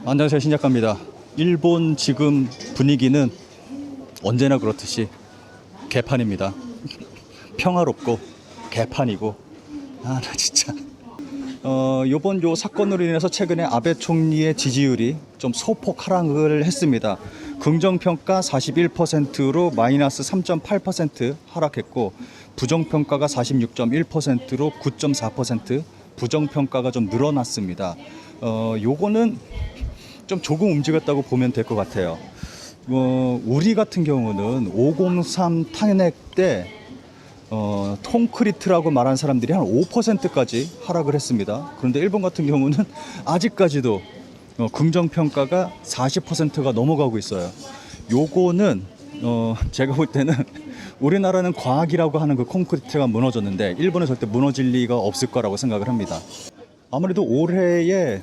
안녕하세요, 신작가입니다. 일본 지금 분위기는 언제나 그렇듯이 개판입니다. 평화롭고 개판이고, 나 진짜 요번 요 사건으로 인해서 최근에 아베 총리의 지지율이 좀 소폭 하락을 했습니다. 긍정평가 41%로 마이너스 3.8% 하락했고, 부정평가가 46.1%로 9.4% 부정평가가 좀 늘어났습니다. 요거는 좀 조금 움직였다고 보면 될 것 같아요. 우리 같은 경우는 503 탄핵 때 콘크리트라고 말한 사람들이 한 5%까지 하락을 했습니다. 그런데 일본 같은 경우는 아직까지도 긍정평가가 40%가 넘어가고 있어요. 요거는 제가 볼 때는 우리나라는 과학이라고 하는 그 콘크리트가 무너졌는데 일본은 절대 무너질 리가 없을 거라고 생각을 합니다. 아무래도 올해에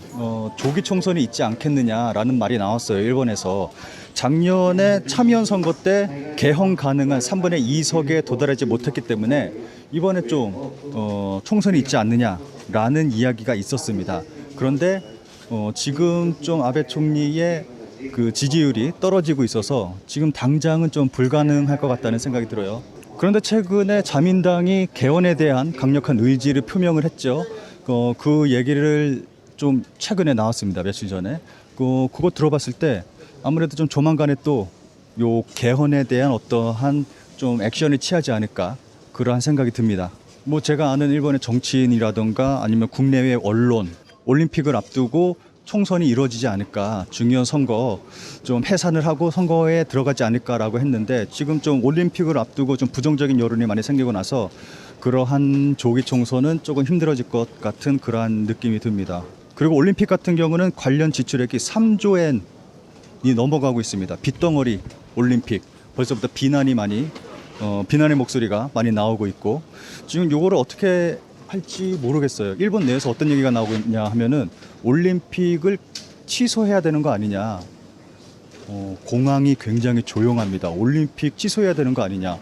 조기 총선이 있지 않겠느냐라는 말이 나왔어요. 일본에서 작년에 참의원 선거 때 개헌 가능한 3분의 2석에 도달하지 못했기 때문에 이번에 좀 총선이 있지 않느냐라는 이야기가 있었습니다. 그런데 지금 좀 아베 총리의 그 지지율이 떨어지고 있어서 지금 당장은 좀 불가능할 것 같다는 생각이 들어요. 그런데 최근에 자민당이 개헌에 대한 강력한 의지를 표명을 했죠. 그 얘기를 좀 최근에 나왔습니다. 며칠 전에. 그거 들어봤을 때 아무래도 좀 조만간에 또 요 개헌에 대한 어떠한 좀 액션을 취하지 않을까 그러한 생각이 듭니다. 뭐 제가 아는 일본의 정치인이라던가 아니면 국내외 언론, 올림픽을 앞두고 총선이 이루어지지 않을까, 중요한 선거 좀 해산을 하고 선거에 들어가지 않을까라고 했는데 지금 좀 올림픽을 앞두고 좀 부정적인 여론이 많이 생기고 나서 그러한 조기 총선은 조금 힘들어질 것 같은 그러한 느낌이 듭니다. 그리고 올림픽 같은 경우는 관련 지출액이 3조 엔이 넘어가고 있습니다. 빚덩어리 올림픽 벌써부터 비난의 목소리가 많이 나오고 있고 지금 요거를 어떻게 할지 모르겠어요. 일본 내에서 어떤 얘기가 나오고 있냐 하면은 올림픽을 취소해야 되는 거 아니냐. 공항이 굉장히 조용합니다. 올림픽 취소해야 되는 거 아니냐.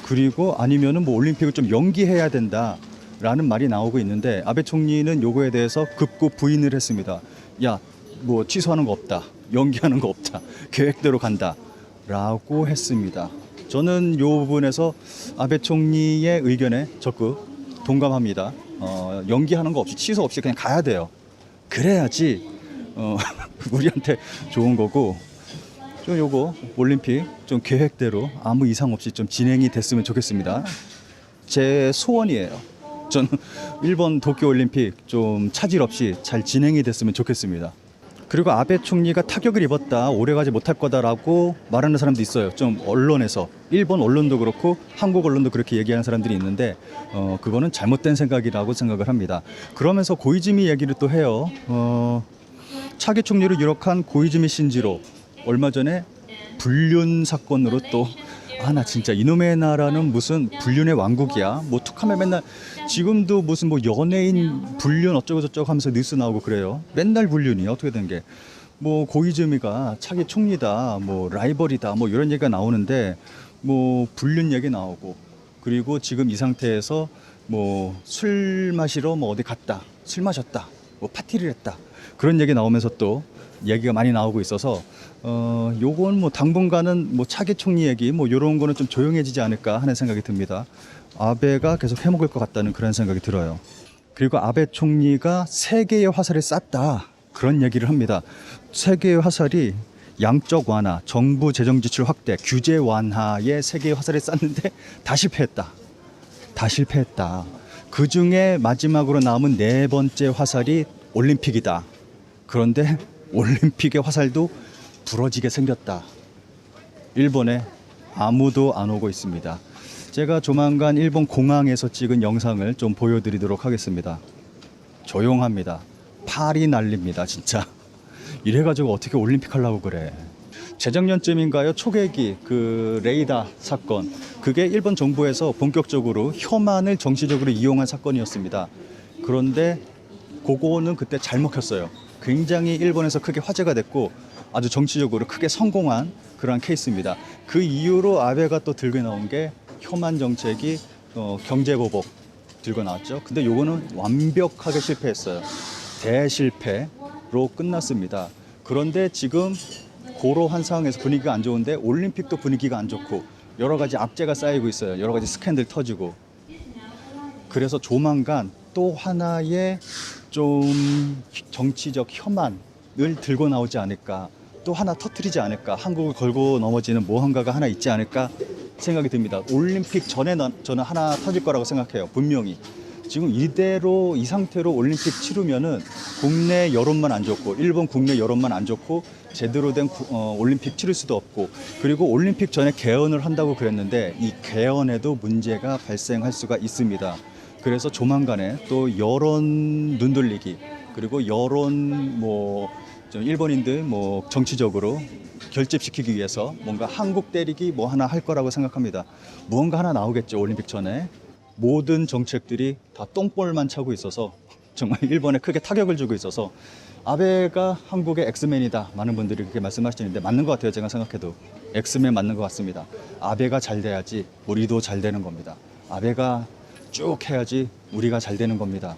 그리고 아니면은 뭐 올림픽을 좀 연기해야 된다라는 말이 나오고 있는데 아베 총리는 요거에 대해서 극구 부인을 했습니다. 야, 뭐 취소하는 거 없다. 연기하는 거 없다. 계획대로 간다라고 했습니다. 저는 요 부분에서 아베 총리의 의견에 적극 동감합니다. 연기하는 거 없이 취소 없이 그냥 가야 돼요. 그래야지 우리한테 좋은 거고 좀 요거 올림픽 좀 계획대로 아무 이상 없이 좀 진행이 됐으면 좋겠습니다. 제 소원이에요. 저는 일본 도쿄올림픽 좀 차질 없이 잘 진행이 됐으면 좋겠습니다. 그리고 아베 총리가 타격을 입었다, 오래가지 못할 거다라고 말하는 사람도 있어요. 좀 언론에서 일본 언론도 그렇고 한국 언론도 그렇게 얘기하는 사람들이 있는데 그거는 잘못된 생각이라고 생각을 합니다. 그러면서 고이즈미 얘기를 또 해요. 차기 총리를 유력한 고이즈미 신지로 얼마 전에 불륜 사건으로 또 나 진짜 이놈의 나라는 무슨 불륜의 왕국이야. 뭐 툭하면 맨날 지금도 무슨 뭐 연예인 불륜 어쩌고 저쩌고 하면서 뉴스 나오고 그래요. 맨날 불륜이 어떻게 된 게 뭐 고이즈미가 차기 총리다, 뭐 라이벌이다, 뭐 이런 얘기가 나오는데 뭐 불륜 얘기 나오고 그리고 지금 이 상태에서 뭐 술 마시러 뭐 어디 갔다, 술 마셨다, 뭐 파티를 했다 그런 얘기 나오면서 또 얘기가 많이 나오고 있어서 요건 뭐 당분간은 뭐 차기 총리 얘기 뭐 요런 거는 좀 조용해지지 않을까 하는 생각이 듭니다. 아베가 계속 해먹을 것 같다는 그런 생각이 들어요. 그리고 아베 총리가 세 개의 화살을 쐈다 그런 얘기를 합니다. 세 개의 화살이 양적 완화, 정부 재정 지출 확대, 규제 완화에 세 개의 화살을 쐈는데 다 실패했다. 그 중에 마지막으로 남은 네 번째 화살이 올림픽이다. 그런데 올림픽의 화살도 부러지게 생겼다. 일본에 아무도 안 오고 있습니다. 제가 조만간 일본 공항에서 찍은 영상을 좀 보여드리도록 하겠습니다. 조용합니다. 팔이 날립니다. 진짜 이래가지고 어떻게 올림픽 하려고 그래. 재작년쯤인가요? 초계기 그 레이더 사건, 그게 일본 정부에서 본격적으로 혐한을 정치적으로 이용한 사건이었습니다. 그런데 그거는 그때 잘 먹혔어요. 굉장히 일본에서 크게 화제가 됐고 아주 정치적으로 크게 성공한 그러한 케이스입니다. 그 이후로 아베가 또 들고 나온 게 혐한 정책이 경제보복 들고 나왔죠. 근데 요거는 완벽하게 실패했어요. 대실패로 끝났습니다. 그런데 지금 그러한 상황에서 분위기가 안 좋은데 올림픽도 분위기가 안 좋고 여러 가지 악재가 쌓이고 있어요. 여러 가지 스캔들 터지고. 그래서 조만간 또 하나의 좀 정치적 혐한을 들고 나오지 않을까, 또 하나 터뜨리지 않을까, 한국을 걸고 넘어지는 무언가가 하나 있지 않을까 생각이 듭니다. 올림픽 전에 저는 하나 터질 거라고 생각해요. 분명히. 지금 이대로 이 상태로 올림픽 치르면은 국내 여론만 안 좋고 일본 국내 여론만 안 좋고 제대로 된 올림픽 치를 수도 없고, 그리고 올림픽 전에 개헌을 한다고 그랬는데 이 개헌에도 문제가 발생할 수가 있습니다. 그래서 조만간에 또 여론 눈돌리기, 그리고 여론 좀 일본인들 정치적으로 결집시키기 위해서 뭔가 한국 때리기 하나 할 거라고 생각합니다. 무언가 하나 나오겠죠. 올림픽 전에. 모든 정책들이 다 똥볼만 차고 있어서 정말 일본에 크게 타격을 주고 있어서 아베가 한국의 엑스맨이다, 많은 분들이 그렇게 말씀하시는데 맞는 것 같아요. 제가 생각해도 엑스맨 맞는 것 같습니다. 아베가 잘 돼야지 우리도 잘 되는 겁니다. 아베가 쭉 해야지 우리가 잘 되는 겁니다.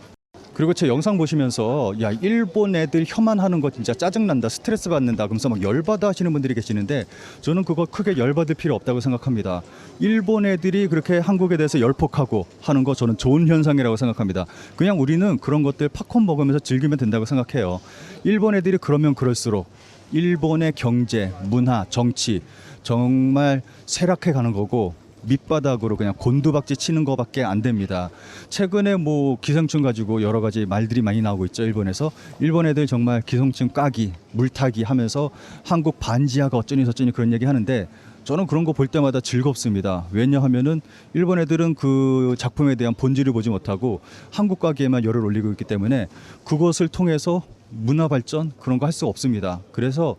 그리고 제 영상 보시면서 야, 일본 애들 혐한하는 거 진짜 짜증난다, 스트레스 받는다, 그러면서 막 열받아 하시는 분들이 계시는데 저는 그거 크게 열받을 필요 없다고 생각합니다. 일본 애들이 그렇게 한국에 대해서 열폭하고 하는 거 저는 좋은 현상이라고 생각합니다. 그냥 우리는 그런 것들 팝콘 먹으면서 즐기면 된다고 생각해요. 일본 애들이 그러면 그럴수록 일본의 경제, 문화, 정치 정말 쇠락해 가는 거고 밑바닥으로 그냥 곤두박질 치는 것밖에 안 됩니다. 최근에 기생충 가지고 여러 가지 말들이 많이 나오고 있죠. 일본에서. 일본 애들 정말 기생충 까기, 물타기 하면서 한국 반지하가 어쩌니 저쩌니 그런 얘기 하는데 저는 그런 거 볼 때마다 즐겁습니다. 왜냐하면은 일본 애들은 그 작품에 대한 본질을 보지 못하고 한국 가기에만 열을 올리고 있기 때문에 그것을 통해서 문화 발전 그런 거 할 수가 없습니다. 그래서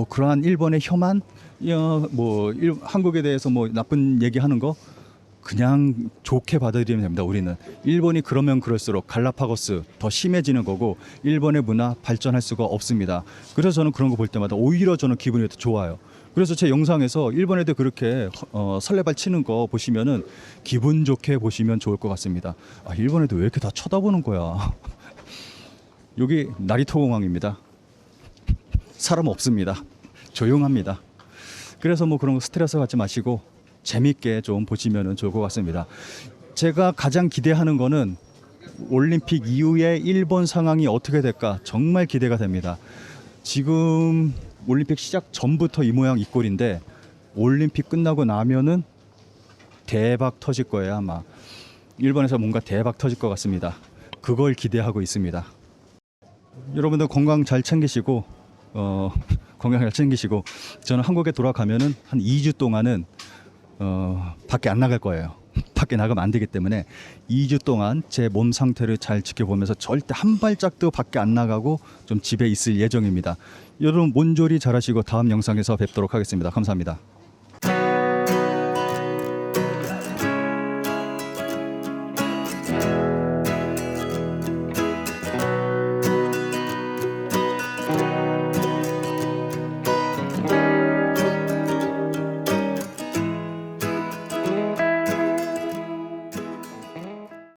그러한 일본의 혐한, 한국에 대해서 나쁜 얘기하는 거 그냥 좋게 받아들이면 됩니다. 우리는 일본이 그러면 그럴수록 갈라파고스 더 심해지는 거고 일본의 문화 발전할 수가 없습니다. 그래서 저는 그런 거 볼 때마다 오히려 저는 기분이 더 좋아요. 그래서 제 영상에서 일본 애들 그렇게 설레발 치는 거 보시면은 기분 좋게 보시면 좋을 것 같습니다. 아, 일본 애들 왜 이렇게 다 쳐다보는 거야? 여기 나리토 공항입니다. 사람 없습니다. 조용합니다. 그래서 그런 거 스트레스 받지 마시고 재밌게 좀 보시면 좋을 것 같습니다. 제가 가장 기대하는 거는 올림픽 이후에 일본 상황이 어떻게 될까 정말 기대가 됩니다. 지금 올림픽 시작 전부터 이 모양 이 꼴인데 올림픽 끝나고 나면은 대박 터질 거예요. 아마 일본에서 뭔가 대박 터질 것 같습니다. 그걸 기대하고 있습니다. 여러분들 건강 잘 챙기시고 건강 잘 챙기시고 저는 한국에 돌아가면은 한 2주 동안은 밖에 안 나갈 거예요. 밖에 나가면 안 되기 때문에 2주 동안 제 몸 상태를 잘 지켜보면서 절대 한 발짝도 밖에 안 나가고 좀 집에 있을 예정입니다. 여러분 몸조리 잘하시고 다음 영상에서 뵙도록 하겠습니다. 감사합니다.